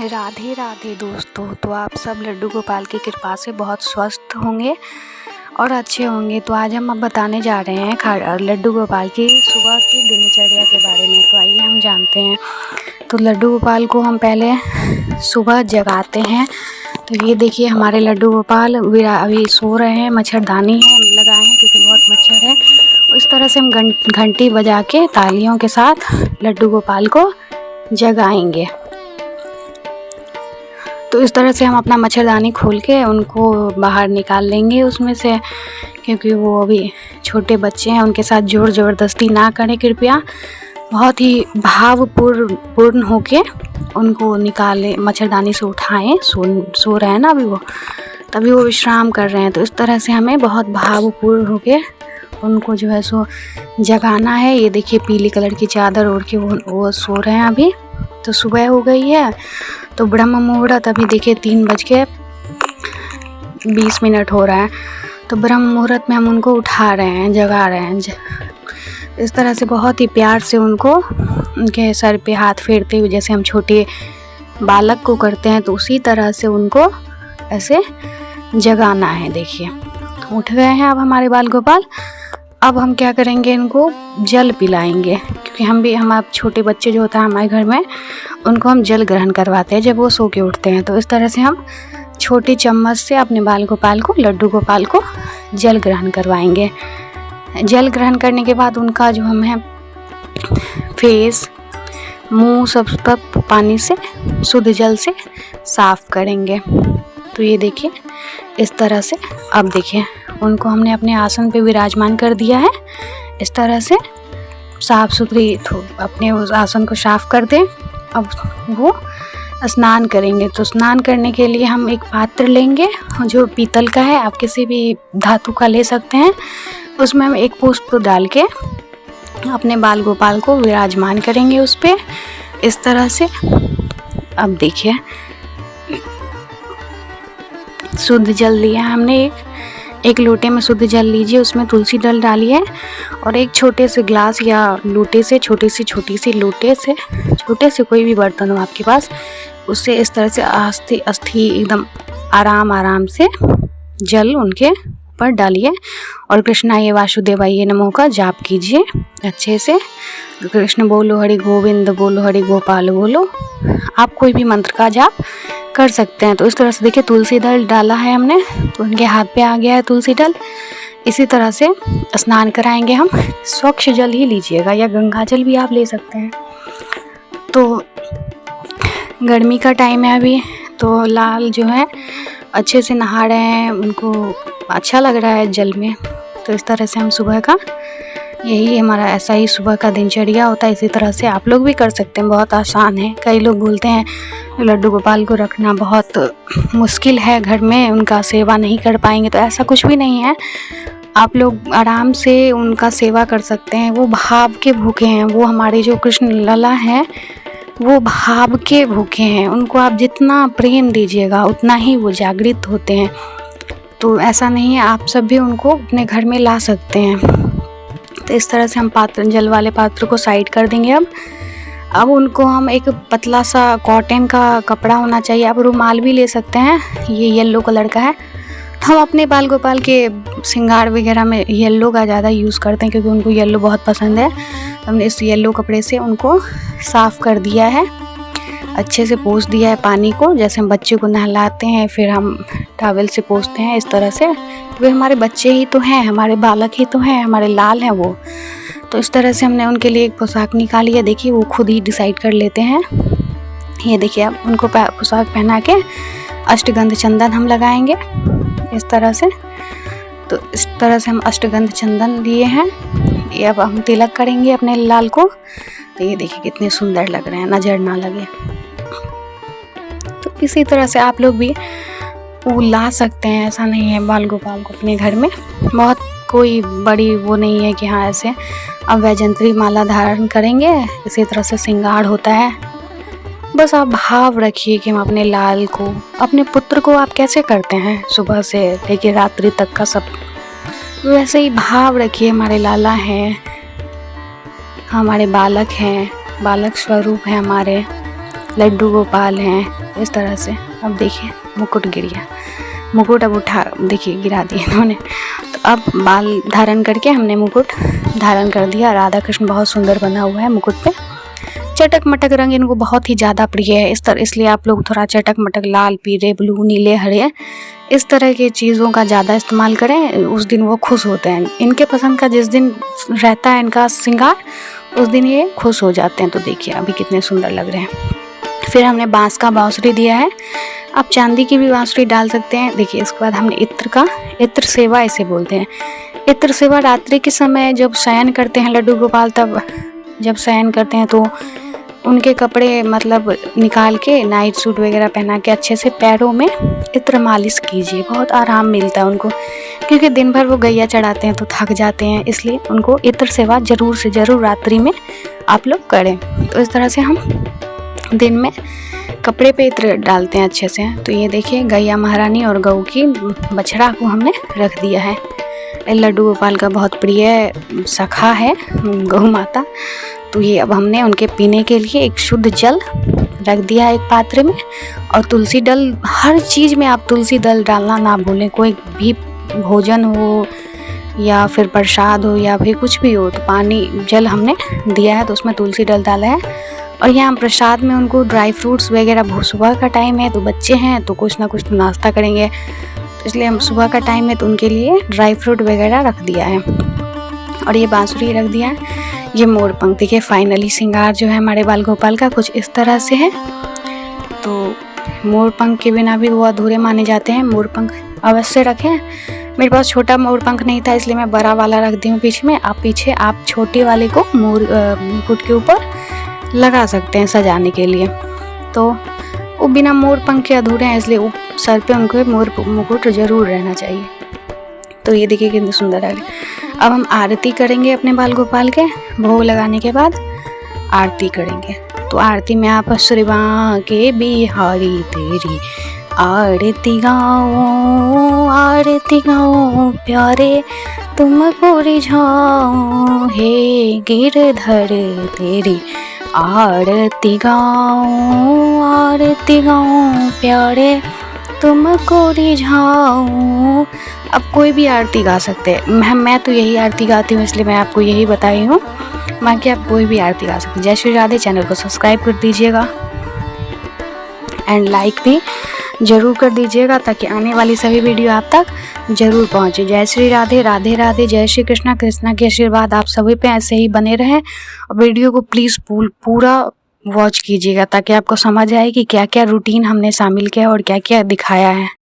राधे राधे दोस्तों। तो आप सब लड्डू गोपाल की कृपा से बहुत स्वस्थ होंगे और अच्छे होंगे। तो आज हम बताने जा रहे हैं लड्डू गोपाल की सुबह की दिनचर्या के बारे में। तो आइए हम जानते हैं। तो लड्डू गोपाल को हम पहले सुबह जगाते हैं। तो ये देखिए हमारे लड्डू गोपाल अभी सो रहे हैं। मच्छरदानी है लगाए हैं क्योंकि बहुत मच्छर है। इस तरह से हम घंटी बजा के तालियों के साथ लड्डू गोपाल को जगाएंगे। तो इस तरह से हम अपना मच्छरदानी खोल के उनको बाहर निकाल लेंगे उसमें से, क्योंकि वो अभी छोटे बच्चे हैं। उनके साथ ज़ोर ज़बरदस्ती ना करें कृपया। बहुत ही भावपूर्ण होके उनको निकालें, मच्छरदानी से उठाएं। सो रहे हैं ना अभी वो, तभी वो विश्राम कर रहे हैं। तो इस तरह से हमें बहुत भावपूर्ण होके उनको जो है सो जगाना है। ये देखिए पीली कलर की चादर ओढ़ के वो सो रहे हैं अभी। तो सुबह हो गई है। तो ब्रह्म मुहूर्त अभी देखिए 3:20 हो रहा है। तो ब्रह्म मुहूर्त में हम उनको उठा रहे हैं, जगा रहे हैं। इस तरह से बहुत ही प्यार से उनको उनके सर पे हाथ फेरते हुए, जैसे हम छोटे बालक को करते हैं, तो उसी तरह से उनको ऐसे जगाना है। देखिए उठ गए हैं अब हमारे बाल गोपाल। अब हम क्या करेंगे, इनको जल पिलाएंगे, क्योंकि हम आप छोटे बच्चे जो होता है हमारे घर में, उनको हम जल ग्रहण करवाते हैं जब वो सो के उठते हैं। तो इस तरह से हम छोटी चम्मच से अपने बाल गोपाल को, लड्डू गोपाल को जल ग्रहण करवाएंगे। जल ग्रहण करने के बाद उनका जो हम है फेस, मुंह सब पानी से, शुद्ध जल से साफ करेंगे। तो ये देखिए इस तरह से। अब देखिए उनको हमने अपने आसन पे विराजमान कर दिया है। इस तरह से साफ सुथरी अपने उस आसन को साफ कर दें। अब वो स्नान करेंगे। तो स्नान करने के लिए हम एक पात्र लेंगे जो पीतल का है, आप किसी भी धातु का ले सकते हैं। उसमें हम एक पुष्प डाल के अपने बाल गोपाल को विराजमान करेंगे उस पे, इस तरह से। अब देखिए शुद्ध जल लिया हमने। एक लोटे में शुद्ध जल लीजिए, उसमें तुलसी दल डालिए और एक छोटे से ग्लास या लोटे से, छोटी सी लोटे से, छोटे से कोई भी बर्तन हो आपके पास, उससे इस तरह से अस्थि एकदम आराम से जल उनके ऊपर डालिए और कृष्णाय वासुदेवाय नमो का जाप कीजिए अच्छे से। कृष्ण बोलो, हरि गोविंद बोलो, हरि गोपाल बोलो। आप कोई भी मंत्र का जाप कर सकते हैं। तो इस तरह से देखिए तुलसी दल डाला है हमने, तो उनके हाथ पे आ गया है तुलसी दल। इसी तरह से स्नान कराएंगे हम। स्वच्छ जल ही लीजिएगा या गंगा जल भी आप ले सकते हैं। तो गर्मी का टाइम है अभी, तो लाल जो है अच्छे से नहा रहे हैं, उनको अच्छा लग रहा है जल में। तो इस तरह से हम सुबह का, यही हमारा ऐसा ही सुबह का दिनचर्या होता है। इसी तरह से आप लोग भी कर सकते हैं, बहुत आसान है। कई लोग बोलते हैं लड्डू गोपाल को रखना बहुत मुश्किल है घर में, उनका सेवा नहीं कर पाएंगे। तो ऐसा कुछ भी नहीं है, आप लोग आराम से उनका सेवा कर सकते हैं। वो भाव के भूखे हैं, वो हमारे जो कृष्ण लला हैं वो भाव के भूखे हैं। उनको आप जितना प्रेम दीजिएगा उतना ही वो जागृत होते हैं। तो ऐसा नहीं है, आप सब भी उनको अपने घर में ला सकते हैं। तो इस तरह से हम जल वाले पात्र को साइड कर देंगे। अब उनको हम एक पतला सा कॉटन का कपड़ा होना चाहिए, आप रुमाल भी ले सकते हैं, ये येलो कलर का है। तो हम अपने बाल गोपाल के श्रृंगार वगैरह में येलो का ज़्यादा यूज़ करते हैं, क्योंकि उनको येलो बहुत पसंद है। हमने इस येलो कपड़े से उनको साफ़ कर दिया है, अच्छे से पोंछ दिया है पानी को। जैसे हम बच्चे को नहलाते हैं फिर हम टॉवल से पोंछते हैं, इस तरह से। वे हमारे बच्चे ही तो हैं, हमारे बालक ही तो हैं, हमारे लाल हैं वो। तो इस तरह से हमने उनके लिए एक पोशाक निकाली है। देखिए वो खुद ही डिसाइड कर लेते हैं। ये देखिए अब उनको पोशाक पहना के अष्टगंध चंदन हम लगाएंगे इस तरह से। तो इस तरह से हम अष्टगंध चंदन लिए हैं। ये अब हम तिलक करेंगे अपने लाल को। तो ये देखिए कितने सुंदर लग रहे हैं, नज़र ना लगे। तो इसी तरह से आप लोग भी वो ला सकते हैं, ऐसा नहीं है बाल गोपाल को अपने घर में। बहुत कोई बड़ी वो नहीं है कि हाँ ऐसे अब वैजंत्री माला धारण करेंगे, इसी तरह से श्रृंगार होता है। बस आप भाव रखिए कि हम अपने लाल को, अपने पुत्र को आप कैसे करते हैं सुबह से लेकर रात्रि तक का सब, वैसे ही भाव रखिए। हमारे लाला हैं, हमारे बालक हैं, बालक स्वरूप हैं हमारे, लड्डू गोपाल हैं। इस तरह से। अब देखिए मुकुट गिर गया, मुकुट अब उठा, देखिए गिरा दिया इन्होंने। तो अब बाल धारण करके हमने मुकुट धारण कर दिया। राधा कृष्ण बहुत सुंदर बना हुआ है मुकुट पे। चटक मटक रंग इनको बहुत ही ज़्यादा प्रिय है, इसलिए आप लोग थोड़ा चटक मटक लाल, पीले, ब्लू, नीले, हरे इस तरह की चीज़ों का ज़्यादा इस्तेमाल करें, उस दिन वो खुश होते हैं। इनके पसंद का जिस दिन रहता है इनका श्रृंगार, उस दिन ये खुश हो जाते हैं। तो देखिए अभी कितने सुंदर लग रहे हैं। फिर हमने बांस का बांसुरी दिया है, आप चांदी की भी बांसुरी डाल सकते हैं। देखिए इसके बाद हमने इत्र सेवा इसे बोलते हैं। इत्र सेवा रात्रि के समय जब शयन करते हैं लड्डू गोपाल, तब जब शयन करते हैं तो उनके कपड़े मतलब निकाल के नाइट सूट वगैरह पहना के अच्छे से पैरों में इत्र मालिश कीजिए, बहुत आराम मिलता है उनको, क्योंकि दिन भर वो गैया चढ़ाते हैं तो थक जाते हैं, इसलिए उनको इत्र सेवा ज़रूर से ज़रूर रात्रि में आप लोग करें। तो इस तरह से हम दिन में कपड़े पे इत्र डालते हैं अच्छे से। तो ये देखिए गैया महारानी और गऊ की बछड़ा को हमने रख दिया है। लड्डू गोपाल का बहुत प्रिय सखा है गौ माता। तो ये अब हमने उनके पीने के लिए एक शुद्ध जल रख दिया है एक पात्र में, और तुलसी दल, हर चीज़ में आप तुलसी दल डालना ना भूलें। कोई भी भोजन हो या फिर प्रसाद हो या फिर कुछ भी हो, तो पानी जल हमने दिया है तो उसमें तुलसी दल डाला है। और यहाँ प्रसाद में उनको ड्राई फ्रूट्स वगैरह, सुबह का टाइम है तो बच्चे हैं तो कुछ ना कुछ तो नाश्ता करेंगे, तो इसलिए हम सुबह का टाइम है तो उनके लिए ड्राई फ्रूट वगैरह रख दिया है। और ये बांसुरी रख दिया है। ये मोर पंख देखिए, फाइनली श्रृंगार जो है हमारे बाल गोपाल का कुछ इस तरह से है। तो मोर पंख के बिना भी वो अधूरे माने जाते हैं। मोर पंख अवश्य रखें। मेरे पास छोटा मोर पंख नहीं था इसलिए मैं बड़ा वाला रख दी हूँ पीछे में। आप छोटे वाले को मोर मुकुट के ऊपर लगा सकते हैं सजाने के लिए। तो वो बिना मोर पंख के अधूरे हैं, इसलिए सर पे उनको मोर मुकुट जरूर रहना चाहिए। तो ये देखिए कितनी सुंदर है। अब हम आरती करेंगे अपने बाल गोपाल के। भोग लगाने के बाद आरती करेंगे। तो आरती में आप श्रीवा के बिहारी तेरी आरती गाओ प्यारे तुमको रिझाओ, हे गिरधर तेरी आरती गाओ प्यारे तुमको रिझाओ। अब कोई भी आरती गा सकते हैं। मैं तो यही आरती गाती हूँ इसलिए मैं आपको यही बताई हूँ, बाकी आप कोई भी आरती गा सकते हैं। जय श्री राधे। चैनल को सब्सक्राइब कर दीजिएगा एंड लाइक भी ज़रूर कर दीजिएगा ताकि आने वाली सभी वीडियो आप तक ज़रूर पहुँचे। जय श्री राधे। राधे राधे। जय श्री कृष्णा। कृष्णा के आशीर्वाद आप सभी पे ऐसे ही बने रहें। और वीडियो को प्लीज़ पूरा वॉच कीजिएगा ताकि आपको समझ आए कि क्या क्या रूटीन हमने शामिल किया और क्या क्या दिखाया है।